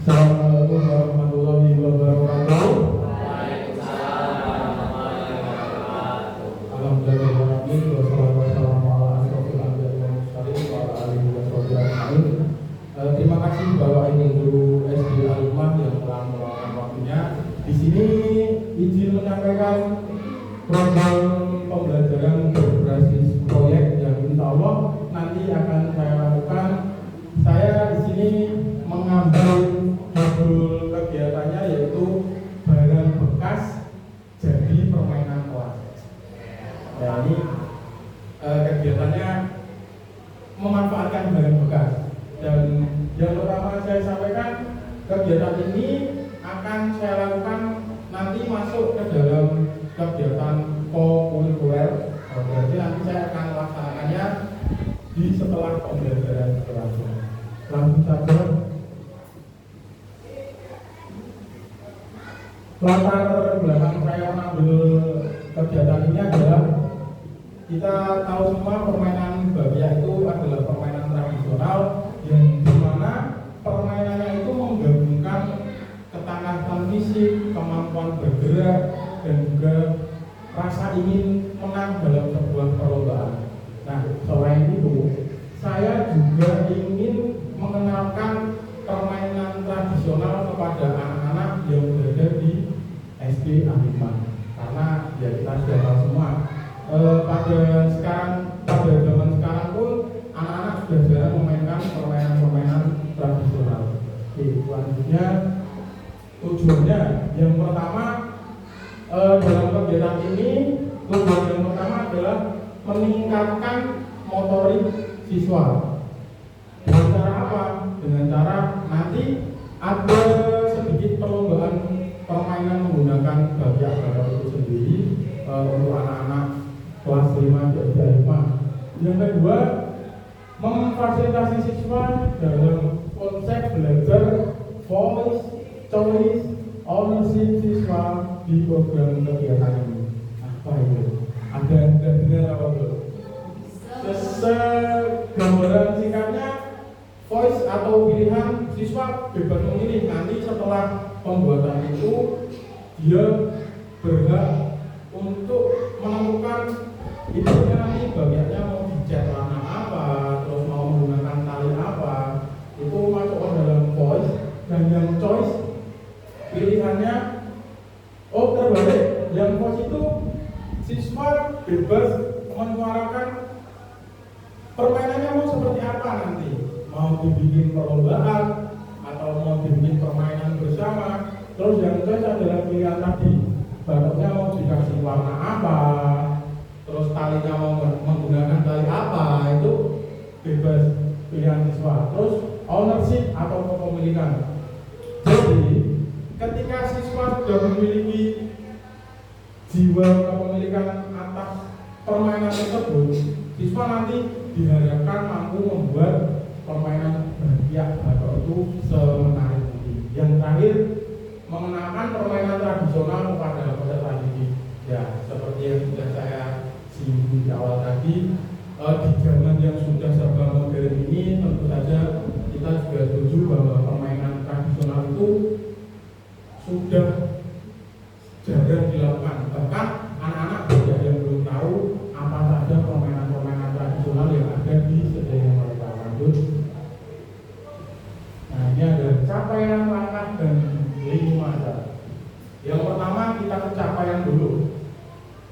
Assalamualaikum warahmatullahi wabarakatuh. Alhamdulillahirabbil alamin. Terima kasih Bapak Ibu Guru SD Al-Hikmah yang telah meluangkan waktunya. Di sini izin menyampaikan program pembelajaran berbasis proyek yang insya Allah nanti akan saya lakukan. Saya di sini mengambil judul kegiatannya yaitu barang bekas jadi permainan kelas. Ya, ini kegiatannya memanfaatkan barang bekas. Dan yang pertama saya sampaikan, kegiatan ini akan saya lakukan nanti masuk ke dalam kegiatan co-kurikuler. Berarti nanti saya akan melaksanakannya di setelah pembelajaran berlangsung. Langsung saja. Latar belakang saya mengambil kegiatan ini adalah kita tahu semua permainan babia itu adalah permainan tradisional yang dimana permainannya itu menggabungkan ketangkasan fisik, kemampuan bergerak, dan juga rasa ingin menang dalam sebuah perlombaan. Nah, selain itu, saya juga ingin mengenalkan permainan tradisional kepada anak-anak yang berada di SD Al-Hikmah. Karena ya kita sudah tahu semua, pada zaman sekarang pun anak-anak sudah jarang memainkan permainan-permainan tradisional. Oke, selanjutnya tujuannya yang pertama dalam kegiatan ini, tujuan yang pertama adalah meningkatkan motorik siswa. Dengan cara apa? Dengan cara nanti ada sedikit perlombaan permainan menggunakan babia itu sendiri untuk anak-anak kelas 5 di SMA. Yang kedua, memfasilitasi siswa dalam konsep belajar voice, choice, ownership siswa di program kegiatan ini. Apa itu? Ada dengar apa belum? Gambaran singkatnya, voice atau pilihan siswa bebas memilih. Nanti setelah pembuatan itu dia berhak untuk menentukan idenya nanti bagiannya mau dicat warna apa, terus mau menggunakan tali apa, itu masuk ke dalam voice. Dan yang choice pilihannya terbalik, yang voice itu siswa bebas menyuarakan permainannya mau seperti apa nanti, mau dibikin perlombaan atau mau dibikin permainan bersama. Terus yang choice adalah pilihan tadi, batuknya mau dikasih warna apa, terus talinya mau menggunakan tali apa, itu bebas pilihan siswa. Terus ownership atau kepemilikan. Jadi ketika siswa sudah memiliki jiwa kepemilikan atas permainan tersebut, siswa nanti diharapkan mampu membuat permainan babia atau itu semenarik mungkin. Yang terakhir, mengenalkan permainan tradisional kepada peserta didik. Ya, seperti yang sudah saya singgung di awal tadi, di zaman yang sudah serba modern ini, tentu saja kita juga setuju bahwa permainan tradisional itu sudah jarang dilakukan. Bahkan anak-anak juga yang belum tahu apa saja permainan-permainan tradisional yang ada di sekitar mereka. Lanjut. Nah, ini ada capaian, langkah, dan 5 ada. Yang pertama kita ke capaian dulu.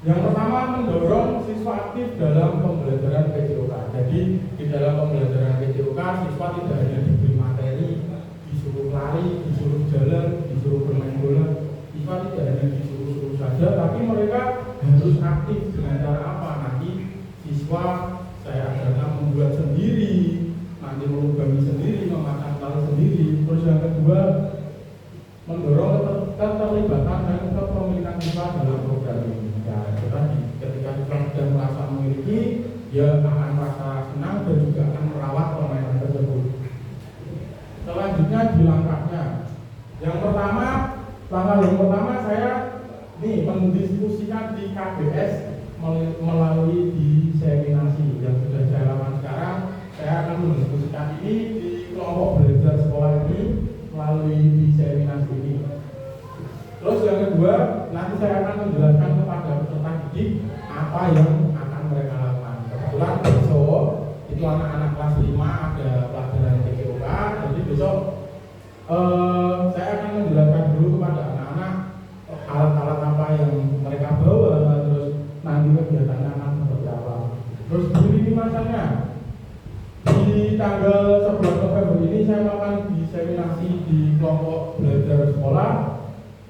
Yang pertama, mendorong siswa aktif dalam pembelajaran PJOK. Jadi di dalam pembelajaran PJOK, siswa tidak hanya diberi materi, disuruh lari, disuruh jalan, disuruh bermain bola. Siswa tidak hanya disuruh saja, tapi mereka harus aktif. Dengan cara apa? Nanti siswa saya ajarkan membuat sendiri, nanti melubangi sendiri, memasang tali sendiri. Terus yang kedua, mendorong keterlibatan dan kepemilikan siswa dalam program ini. Ya, tadi ketika siswa sudah merasa memiliki, dia akan merasa senang dan juga akan merawat permainan tersebut. Selanjutnya di langkahnya, yang pertama, langkah yang pertama saya mendiskusikan di KBS melalui diseminasi yang sudah saya lakukan sekarang. Saya akan mendiskusikan ini di kelompok belajar sekolah ini melalui diseminasi ini. Terus yang kedua, nanti saya akan menjelaskan kepada peserta didik apa yang akan mereka lakukan. Kebetulan besok itu anak-anak kelas 5 ada pelajaran TKOK, jadi besok saya akan menjelaskan dulu kepada anak-anak alat-alat apa yang mereka bawa, terus nanti kegiatannya akan seperti apa. Terus di lini masanya, di tanggal 11 November ini saya akan diseminasi di kelompok belajar sekolah.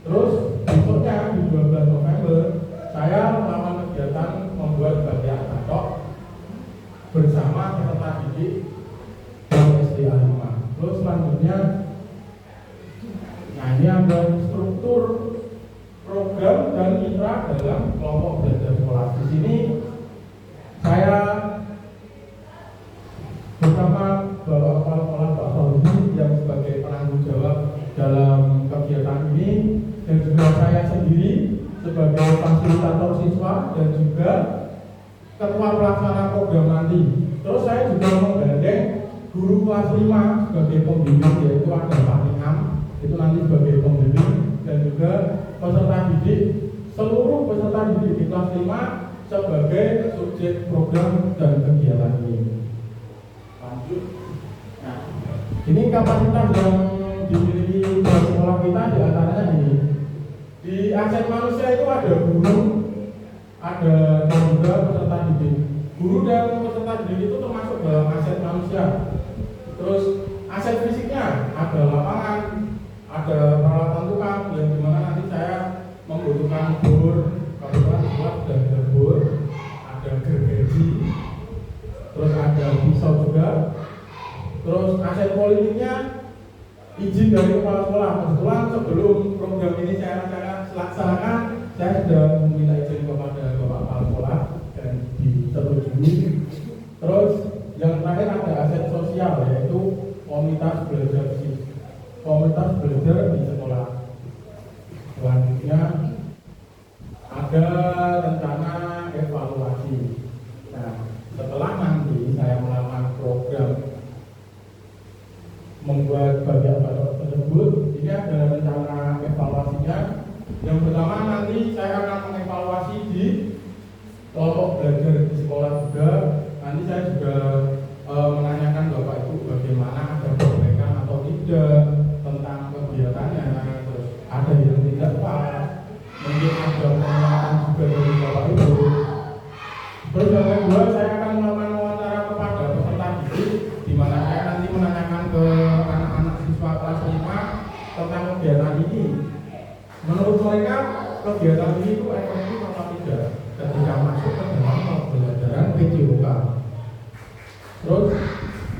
Terus besoknya di 12 November saya melakukan kegiatan membuat bagian batok bersama peserta didik SDA 5. Terus selanjutnya, nah ini ada struktur program dan mitra dalam kelompok belajar sekolah. Di sini saya bersama Bapak Kepala Sekolah Pak Solusi yang sebagai penanggung jawab dalam kegiatan ini, dan juga saya sendiri sebagai fasilitator siswa dan juga ketua pelaksana program nanti. Terus saya juga menggandeng guru kelas 5 sebagai pembimbing, yaitu ada Pak Niam, itu nanti sebagai pembimbing, dan juga peserta didik, seluruh peserta didik di kelas 5 sebagai subjek program dan kegiatan ini. Lanjut. Nah, ini kapasitas yang dimiliki sekolah kita di antaranya ini. Di aset manusia itu ada guru, ada dan juga peserta didik. Guru dan peserta didik itu termasuk dalam aset manusia. Terus aset fisiknya ada lapangan, ada peralatan tukang, yang dimana nanti saya membutuhkan bor, kebetulan sekolah sudah ada bor, ada gergaji, terus ada pisau juga. Terus aset politiknya izin dari kepala sekolah. Kebetulan sebelum program ini saya laksanakan, saya sudah meminta izin kepada Bapak Kepala Sekolah dan disetujui. Terus yang terakhir ada aset sosial, yaitu komunitas belajar di sekolah. Selanjutnya ada rencana evaluasi. Nah, setelah nanti saya melakukan program membuat bagian batok tersebut, ini ada rencana evaluasinya. Yang pertama, nanti saya akan mengevaluasi di kelompok belajar di sekolah juga. Nanti saya juga menanyakan Bapak Ibu bagaimana, ada perbaikan atau tidak tentang kegiatannya. Terus ada yang tidak pas, mungkin ada penolakan juga dari Bapak Ibu. Terus yang kedua, saya akan melakukan wawancara kepada peserta didik, di mana saya nanti menanyakan ke anak-anak siswa kelas 5 tentang kegiatan ini. Menurut mereka, kegiatan ini itu efektif atau tidak ketika masuk ke dalam pembelajaran PJOK. Terus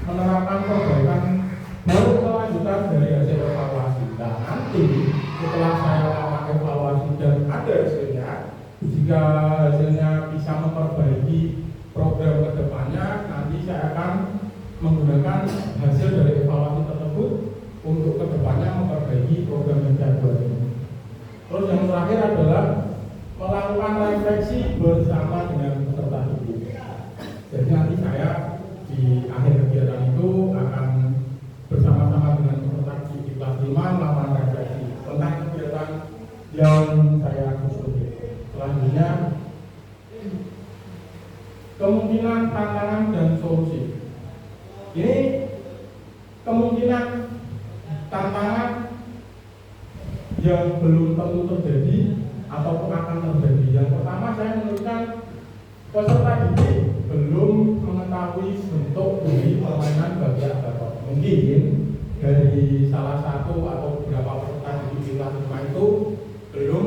menerapkan perbaikan baru kelanjutan dari hasil evaluasi. Nah, nanti setelah saya melakukan evaluasi dan ada hasilnya, jika hasilnya bisa memperbaiki program ke depannya, nanti saya akan menggunakan hasil dari evaluasi tersebut untuk ke depannya memperbaiki program yang saya buat ini. Terus yang terakhir adalah melakukan refleksi bersama dengan peserta didik. Jadi nanti saya di akhir kegiatan itu akan bersama-sama dengan peserta didik di kelas 5 melakukan refleksi tentang kegiatan yang saya susun. Selanjutnya, kemungkinan, tantangan, dan solusi. Ini kemungkinan tantangan yang belum tentu terjadi ataupun akan terjadi. Yang pertama, saya menuliskan peserta didik belum mengetahui bentuk dari permainan bagian batok. Mungkin dari salah satu atau beberapa peserta didik di kelas 5 itu belum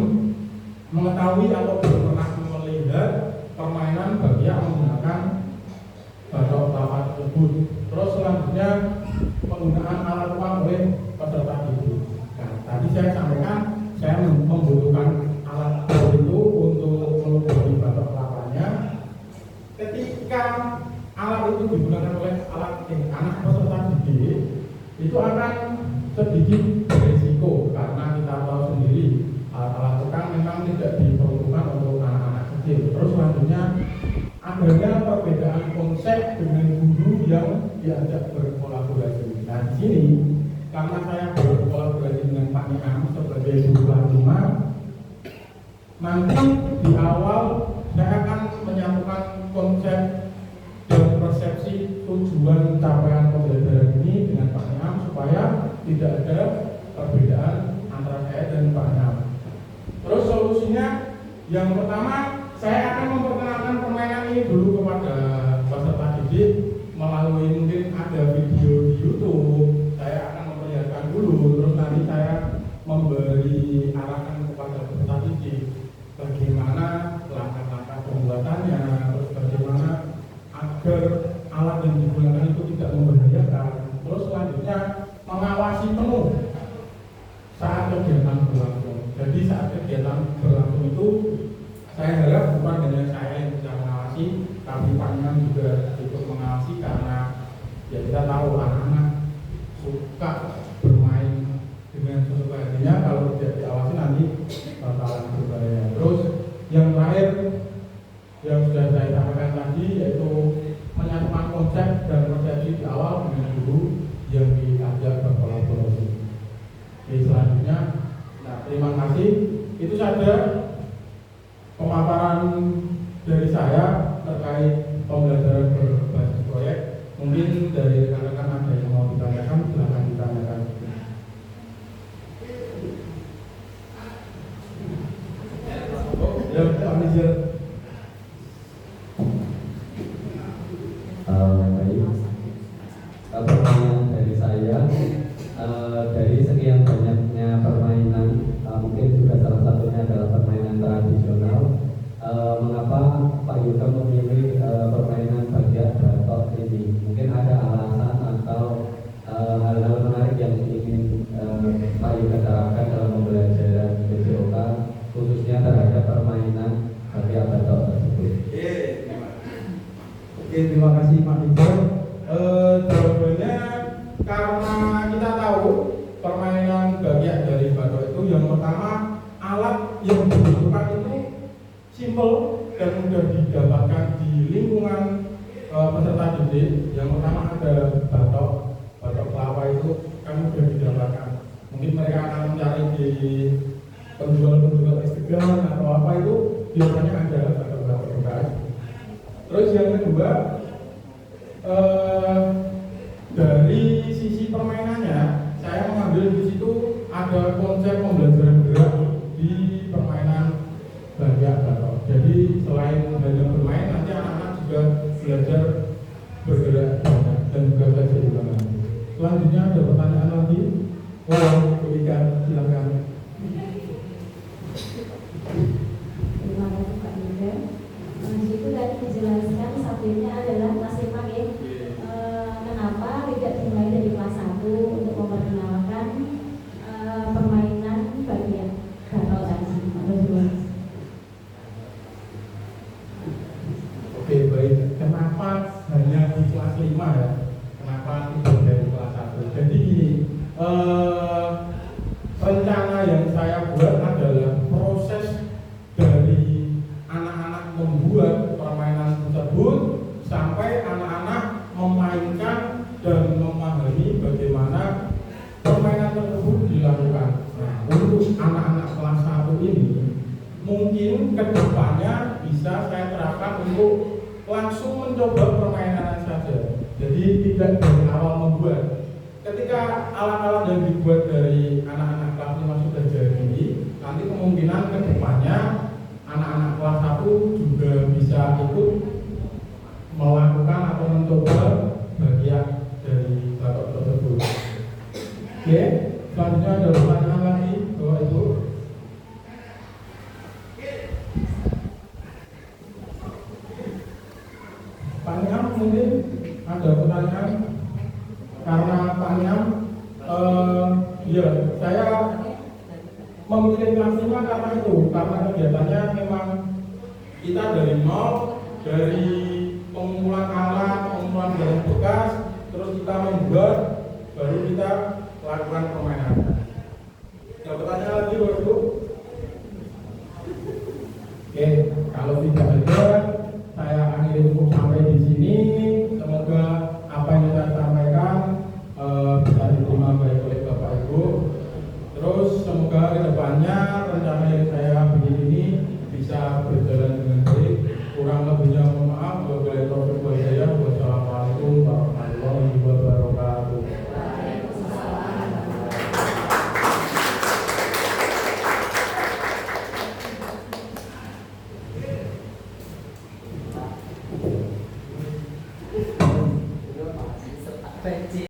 mengetahui atau belum pernah melihat permainan bagian menggunakan batok kelapa tersebut. Terus selanjutnya, penggunaan alat uang oleh peserta didik. Nah, tadi saya sampaikan saya membutuhkan alat itu untuk meludahi batok kelapanya. Ketika alat itu digunakan oleh anak peserta didik, itu akan sedikit berisiko karena kita tahu sendiri alat-alat tukang memang tidak diperuntukkan untuk anak-anak kecil. Terus selanjutnya, adanya perbedaan konsep dengan guru yang diajak berkolaborasi. Nah, di gini, karena saya berkolaborasi dengan Pak Niam sebagai guru kelas 5, nanti di awal saya akan menyatukan konsep dan persepsi tujuan capaian pembelajaran ini dengan Pak Niam supaya tidak ada perbedaan antara saya dan Pak Niam. Terus solusinya yang pertama, saya akan memperkenalkan permainan ini dulu kepada peserta didik melalui mungkin ada video di YouTube. Saya akan memperlihatkan dulu, terus nanti saya memberi arahan kepada peserta didik bagaimana langkah-langkah pembuatannya, terus bagaimana agar alat yang digunakan itu tidak membahayakan. Terus selanjutnya mengawasi penuh saat kegiatan berlangsung. Jadi saat kegiatan berlangsung itu saya harap bukan hanya saya yang bisa mengawasi, tapi Pak Niam juga ikut mengawasi karena ya kita tahu anak-anak suka bermain dengan sesuka hatinya, kalau tidak diawasi nanti bakalan berbahaya. Terus yang terakhir yang sudah saya sampaikan tadi yaitu menyatukan konsep dan persepsi di awal dengan guru yang diajak berkolaborasi. Oke, selanjutnya, nah terima kasih. Itu saja pemaparan dari saya terkait pembelajaran berbasis proyek. Mungkin dari rekan-rekan ada yang mau ditanyakan, silahkan ditanyakan. Ya, Pak Manajer. Pertanyaan dari saya, dari sekian banyaknya permainan, mungkin juga salah satunya adalah permainan tradisional. Mengapa Pak Yuka memilih permainan bagian batok ini? Mungkin ada alasan atau hal-hal menarik yang ingin Pak Yuka terapkan dalam pembelajaran BCOK, khususnya terhadap permainan bagian batok tersebut. Oke, terima kasih Pak Iqbal. Jawabannya karena kita tahu permainan bagian dari batok itu yang pertama alat yang dibutuhkan itu simple dan mudah didapatkan di lingkungan peserta didik. Yang pertama ada batok kelapa itu kan mudah didapatkan. Mungkin mereka akan mencari di penjual Instagram atau apa itu biasanya ada batok bekas. Terus yang kedua dari sisi permainannya, saya mengambil di situ ada konsep pembelajaran gerak di permainan bagian batok. Jadi selain belajar bermain, nanti anak-anak juga belajar bergerak dan juga belajar ulangan. Selanjutnya ada pertanyaan lagi. Berikan, silakan. Terima kasih Pak Yuda. Itu tadi dijelaskan subjeknya adalah kelas 5 ya. Kenapa tidak dimulai dari kelas 1 untuk memperkenalkan permainan bagian batok tadi? Oke, baik. Kenapa hanya di kelas 5 ya? Kenapa tidak dari kelas 1? Jadi rencana yang saya buat adalah proses dari anak-anak membuat permainan tersebut sampai anak-anak memainkan dan memahami bagaimana permainan tersebut dilakukan. Nah, untuk anak-anak kelas 1 ini mungkin kedepannya bisa saya terapkan untuk langsung mencoba permainan saja. Jadi tidak dari awal membuat. Ketika alat-alat yang dibuat dari anak-anak kelas 5 sudah jadi, nanti kemungkinan kedepannya anak-anak kelas 1 juga bisa ikut melakukan atau mencoba bagian dari batok tersebut. Oke, selanjutnya ada pertanyaan lagi, Bapak Ibu. Pak Niam mungkin ada pertanyaan karena Pak Niam, ya saya memilih kelas 5 karena itu, karena kegiatannya memang kita dari nol, dari pengumpulan alat, pengumpulan barang bekas, terus kita membuat, baru kita lakukan permainan. Ada pertanyaan lagi, Bapak Ibu? Oke, kalau tidak ada, saya akhiri cukup sampai di sini. Semoga apa yang saya sampaikan bisa diterima baik oleh Bapak Ibu. Terus semoga kedepannya rencana yang saya bikin ini